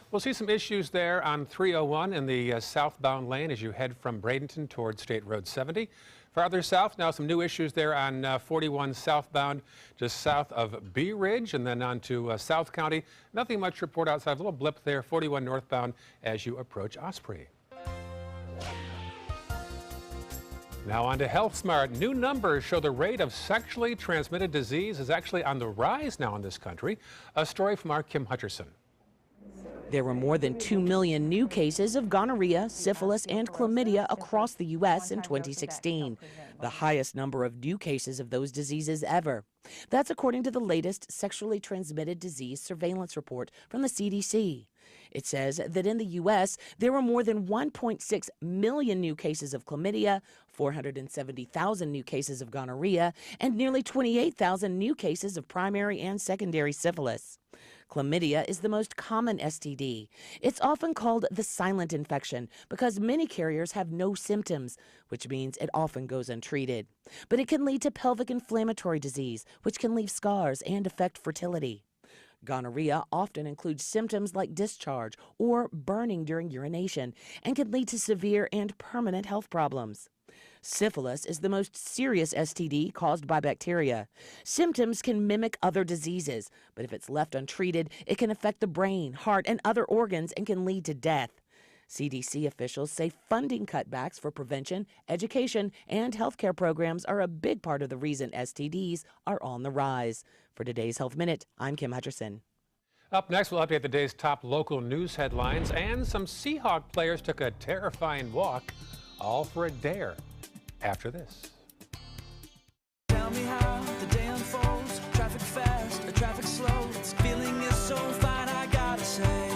We'll see some issues there on 301 in the southbound lane as you head from Bradenton towards State Road 70. Farther south, now some new issues there on 41 southbound, just south of Bee Ridge, and then on to South County. Nothing much to report outside. A little blip there, 41 northbound as you approach Osprey. Now on to Health Smart. New numbers show the rate of sexually transmitted disease is actually on the rise now in this country. A story from our Kim Hutcherson. There were more than 2 million new cases of gonorrhea, syphilis, and chlamydia across the U.S. in 2016, the highest number of new cases of those diseases ever. That's according to the latest sexually transmitted disease surveillance report from the CDC. It says that in the U.S., there were more than 1.6 million new cases of chlamydia, 470,000 new cases of gonorrhea, and nearly 28,000 new cases of primary and secondary syphilis. Chlamydia is the most common STD. It's often called the silent infection because many carriers have no symptoms, which means it often goes untreated. But it can lead to pelvic inflammatory disease, which can leave scars and affect fertility. Gonorrhea often includes symptoms like discharge or burning during urination and can lead to severe and permanent health problems. Syphilis is the most serious STD caused by bacteria. Symptoms can mimic other diseases, but if it's left untreated, it can affect the brain, heart, and other organs and can lead to death. CDC officials say funding cutbacks for prevention, education, and healthcare programs are a big part of the reason STDs are on the rise. For today's Health Minute, I'm Kim Hutcherson. Up next, we'll update the day's top local news headlines, and some Seahawk players took a terrifying walk, all for a dare. After this. Tell me how the day unfolds. Traffic fast or traffic slow. This feeling is so fine, I gotta say.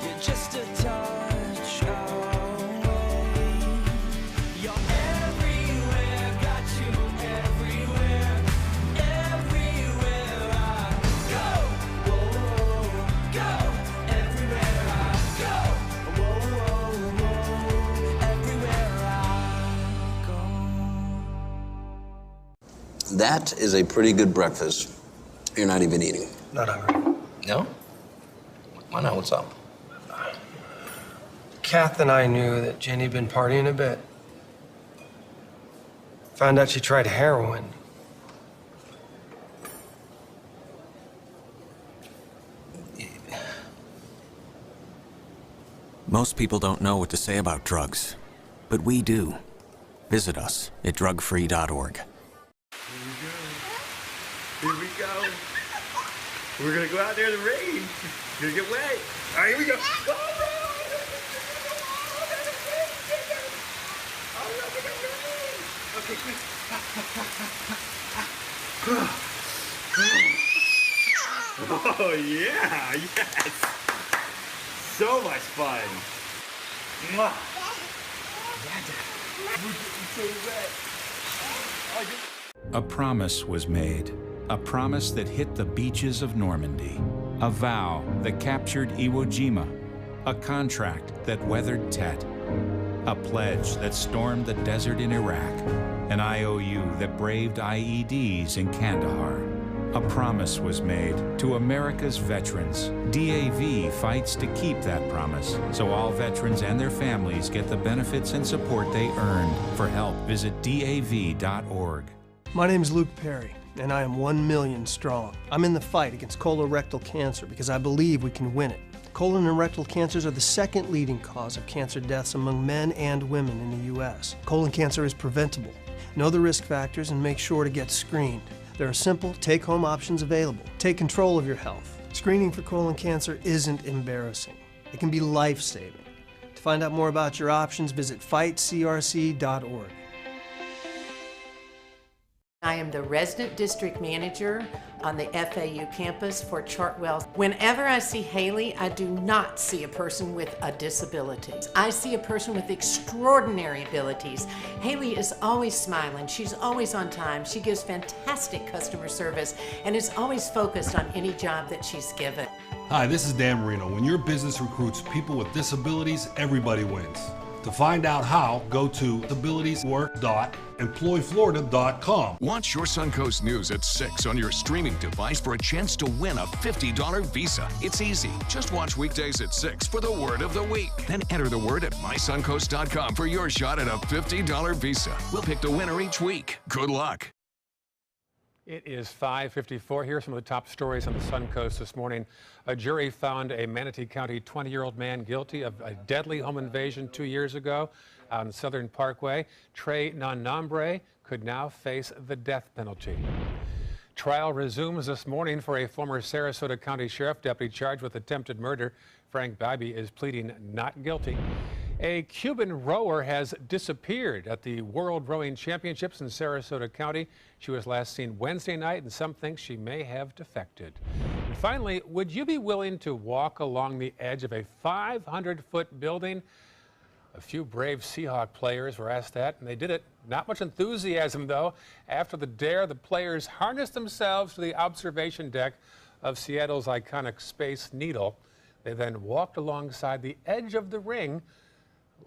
You're just a touch away. You're everywhere, got you everywhere. Everywhere I go, whoa, go. Everywhere I go, whoa, whoa. Everywhere I go. That is a pretty good breakfast. You're not even eating. Not hungry. No? Why not? What's up? Kath and I knew that Jenny had been partying a bit. Found out she tried heroin. Most people don't know what to say about drugs, but we do. Visit us at drugfree.org. Here we go. We're gonna go out there in the rain. We're gonna get wet. All right, here we go. Okay, quick. Oh yeah, yes. So much fun. Mwah. We're getting so wet. A promise was made. A promise that hit the beaches of Normandy. A vow that captured Iwo Jima. A contract that weathered Tet. A pledge that stormed the desert in Iraq. An IOU that braved IEDs in Kandahar. A promise was made to America's veterans. DAV fights to keep that promise, so all veterans and their families get the benefits and support they earned. For help, visit DAV.org. My name is Luke Perry, and I am 1 million strong. I'm in the fight against colorectal cancer because I believe we can win it. Colon and rectal cancers are the second leading cause of cancer deaths among men and women in the U.S. Colon cancer is preventable. Know the risk factors and make sure to get screened. There are simple, take-home options available. Take control of your health. Screening for colon cancer isn't embarrassing. It can be life-saving. To find out more about your options, visit fightcrc.org. I am the resident district manager on the FAU campus for Chartwell. Whenever I see Haley, I do not see a person with a disability. I see a person with extraordinary abilities. Haley is always smiling. She's always on time. She gives fantastic customer service and is always focused on any job that she's given. Hi, this is Dan Marino. When your business recruits people with disabilities, everybody wins. To find out how, go to disabilitieswork.employflorida.com. Watch your Suncoast News at 6 on your streaming device for a chance to win a $50 Visa. It's easy. Just watch weekdays at 6 for the word of the week. Then enter the word at mysuncoast.com for your shot at a $50 Visa. We'll pick the winner each week. Good luck. It is 5:54. Here are some of the top stories on the Suncoast this morning. A jury found a Manatee County 20-year-old man guilty of a deadly home invasion 2 years ago on Southern Parkway. Trey Nonnombre could now face the death penalty. Trial resumes this morning for a former Sarasota County Sheriff deputy charged with attempted murder. Frank Bybee is pleading not guilty. A Cuban rower has disappeared at the World Rowing Championships in Sarasota County. She was last seen Wednesday night, and some think she may have defected. And finally, would you be willing to walk along the edge of a 500-foot building? A few brave Seahawk players were asked that, and they did it. Not much enthusiasm, though. After the dare, the players harnessed themselves to the observation deck of Seattle's iconic Space Needle. They then walked alongside the edge of the ring.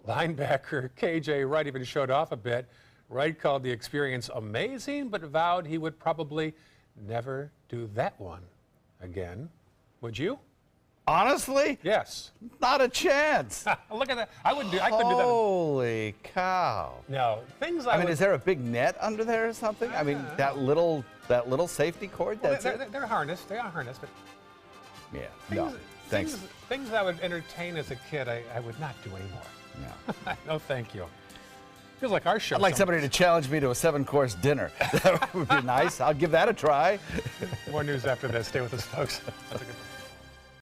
Linebacker KJ Wright even showed off a bit. Wright called the experience amazing, but vowed he would probably never do that one again. Would you? Honestly? Yes. Not a chance. Look at that. I couldn't do that. Holy cow. No, things I mean, is there a big net under there or something? I mean, that little safety cord, that's it? They're harnessed. They are harnessed. But yeah, no, thanks. Things I would entertain as a kid, I would not do anymore. No. No, thank you. Feels like our show. I'd like somebody to challenge me to a 7-course dinner. That would be nice. I'll give that a try. More news after this. Stay with us, folks. That's a good one.